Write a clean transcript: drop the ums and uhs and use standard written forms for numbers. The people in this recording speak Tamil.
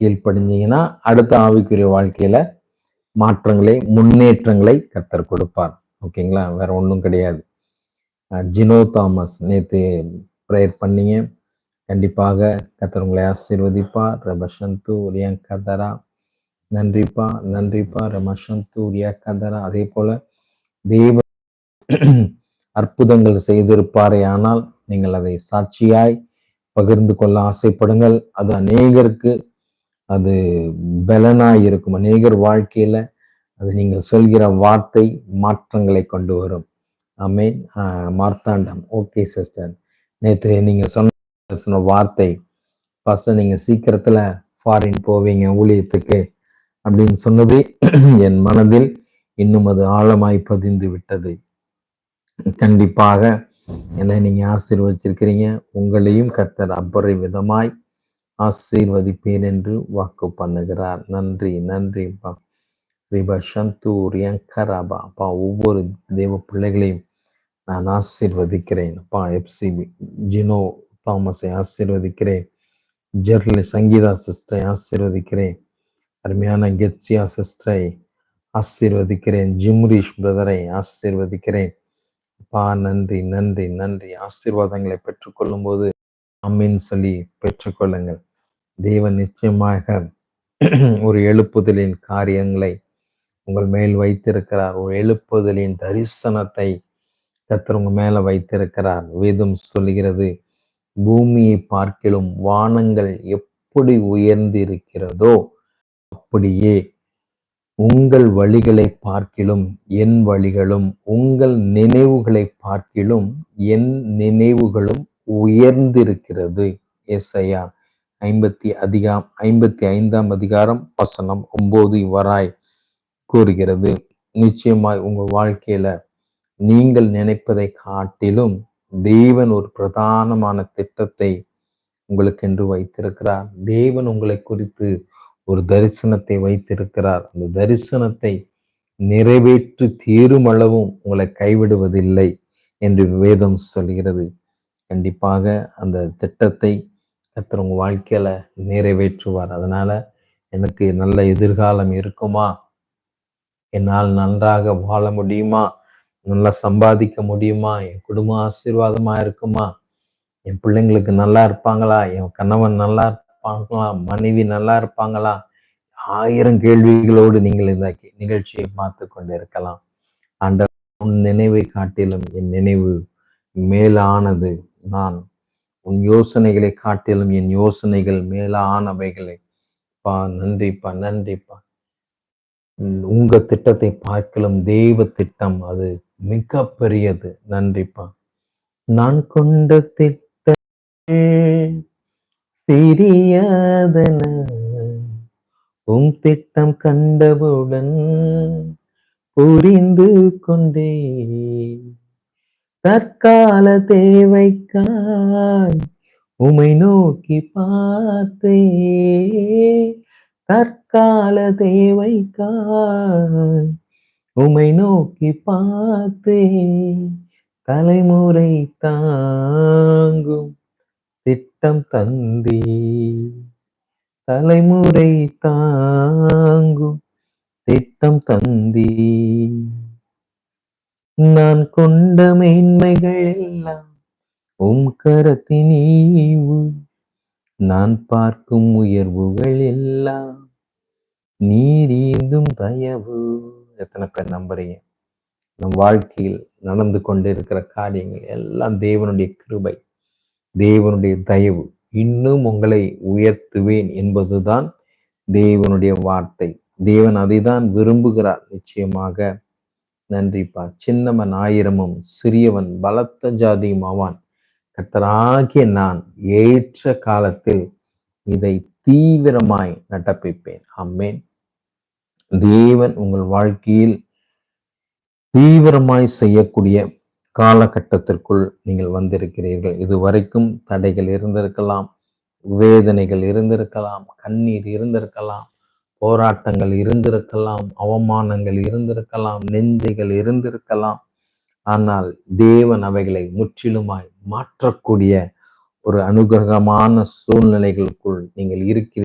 கீழ்ப்படிஞ்சீங்கன்னா அடுத்த ஆவிக்குரிய வாழ்க்கையில மாற்றங்களை, முன்னேற்றங்களை கர்த்தர் கொடுப்பார். ஓகேங்களா? வேற ஒண்ணும் கிடையாது. ஜினோ தாமஸ் நேத்து பிரேயர் பண்ணீங்க. கண்டிப்பாக கர்த்தர் உங்களை ஆசீர்வதிப்பார். ரபஷந்து ரியங்கதரா நன்றிப்பா, நன்றிப்பா. ரமஷந்து ரியகதரா. அதே போல தேவ அற்புதங்கள் செய்திருப்பாரே ஆனால் நீங்கள் அதை சாட்சியாய் பகிர்ந்து கொள்ள ஆசைப்படுங்கள். அது அநேகருக்கு அது பலனாய் இருக்கும். அநேகர் வாழ்க்கையில அது நீங்கள் சொல்கிற வார்த்தை மாற்றங்களை கொண்டு வரும். ஆமென். மார்த்தாண்டம். Okay sister. நேத்து நீங்க சொன்ன வார்த்தை, பாஸ்டர் நீங்க சீக்கிரத்துல ஃபாரின் போவீங்க ஊழியத்துக்கு அப்படின்னு சொன்னது என் மனதில் இன்னும் அது ஆழமாய் பதிந்து விட்டது. கண்டிப்பாக என்னை நீங்க ஆசீர்வதிச்சிருக்கிறீங்க. உங்களையும் கர்த்தர் அபரிவிதமாய் ஆசீர்வதிப்பேன் என்று வாக்கு பண்ணுகிறார். நன்றி, நன்றிப்பா. அப்பா ஒவ்வொரு தேவ பிள்ளைகளையும் நான் ஆசீர்வதிக்கிறேன். அப்பா எப்சிபி ஜினோ தாமஸை ஆசீர்வதிக்கிறேன். ஜெர்லி சங்கீதா சிஸ்டரை ஆசீர்வதிக்கிறேன். அருமையான கெட்சியா சிஸ்டரை ஆசீர்வதிக்கிறேன். ஜிம்ரீஷ் பிரதரை ஆசீர்வதிக்கிறேன். அப்பா நன்றி, நன்றி, நன்றி. ஆசீர்வாதங்களை பெற்றுக்கொள்ளும் போது அம்மின்னு சொல்லி பெற்றுக்கொள்ளுங்கள். தேவன் நிச்சயமாக ஒரு எழுப்புதலின் காரியங்களை உங்கள் மேல் வைத்திருக்கிறார். ஒரு எழுப்புதலின் தரிசனத்தை கர்த்தர் உங்க மேல வைத்திருக்கிறார். வேதம் சொல்லுகிறது, பூமியை பார்க்கிலும் வானங்கள் எப்படி உயர்ந்து இருக்கிறதோ அப்படியே உங்கள் வழிகளை பார்க்கிலும் என் வழிகளும், உங்கள் நினைவுகளை பார்க்கிலும் என் நினைவுகளும் உயர்ந்திருக்கிறது. ஏசாயா 55ஆம் அதிகாரம் வசனம் 9 இவ்வாறாய் கூறுகிறது. நிச்சயமாய் உங்கள் வாழ்க்கையில நீங்கள் நினைப்பதை காட்டிலும் தேவன் ஒரு பிரதானமான திட்டத்தை உங்களுக்கென்று வைத்திருக்கிறார். தேவன் உங்களை குறித்து ஒரு தரிசனத்தை வைத்திருக்கிறார். அந்த தரிசனத்தை நிறைவேற்றி தீரும் அளவும் உங்களை கைவிடுவதில்லை என்று வேதம் சொல்கிறது. கண்டிப்பாக அந்த திட்டத்தை கர்த்தர் உங்க வாழ்க்கையில நிறைவேற்றுவார். அதனால எனக்கு நல்ல எதிர்காலம் இருக்குமா, என்னால் நன்றாக வாழ முடியுமா, நல்லா சம்பாதிக்க முடியுமா, என் குடும்பம் ஆசீர்வாதமா இருக்குமா, என் பிள்ளைங்களுக்கு நல்லா இருப்பாங்களா, என் கணவன் நல்லா இருப்பாங்களா, மனைவி நல்லா இருப்பாங்களா, 1000 கேள்விகளோடு நீங்கள் இந்த நிகழ்ச்சியை பார்த்து கொண்டு இருக்கலாம். ஆண்டவர் உன் நினைவை காட்டிலும் என் நினைவு மேலானது. நான் உன் யோசனைகளை காட்டிலும் என் யோசனைகள் மேலானவைகளை. பா நன்றிப்பா, நன்றிப்பா. உங்க திட்டத்தை பார்க்கலும் தேவ திட்டம் அது மிக பெரியது. நன்றிப்பா. நான் கொண்ட திட்டம் சிறியதென உம் திட்டம் கண்டவுடன் புரிந்து கொண்டே, தற்கால தேவைக்காய் உமை நோக்கி பார்த்தே, தற்கால தேவைக்காய் உமை நோக்கி பார்த்தே, தலைமுறை தாங்கும் திட்டம் தந்தே, தலைமுறை தாங்கும் திட்டம் தந்தே, நான் கொண்ட மேன்மைகள் எல்லாம் உம் கரத்தின் ஈவு, நான் பார்க்கும் உயர்வுகள் எல்லாம் நீரீந்தும் தயவு. எத்தனை பேர் நம்புறீங்க? நம் வாழ்க்கையில் நடந்து கொண்டிருக்கிற காரியங்கள் எல்லாம் தேவனுடைய கிருபை, தேவனுடைய தயவு. இன்னும் உங்களை உயர்த்துவேன் என்பதுதான் தேவனுடைய வார்த்தை. தேவன் அதைதான் விரும்புகிறார். நிச்சயமாக நன்றிப்பா. சின்னவன் 1000 சிறியவன் பலத்த ஜாதியும் ஆவான். கர்த்தராகிய நான் ஏற்ற காலத்தில் இதை தீவிரமாய் நடப்பிப்பேன். ஆமென். தேவன் உங்கள் வாழ்க்கையில் தீவிரமாய் செய்யக்கூடிய காலகட்டத்திற்குள் நீங்கள் வந்திருக்கிறீர்கள். இதுவரைக்கும் தடைகள் இருந்திருக்கலாம், வேதனைகள் இருந்திருக்கலாம், கண்ணீர் இருந்திருக்கலாம், போராட்டங்கள் இருந்திருக்கலாம், அவமானங்கள் இருந்திருக்கலாம், நிந்தைகள் இருந்திருக்கலாம். ஆனால் தேவன் அவைகளை முற்றிலுமாய் மாற்றக்கூடிய ஒரு அனுகிரகமான சூழ்நிலைகளுக்குள் நீங்கள் இருக்கிறீர்கள்.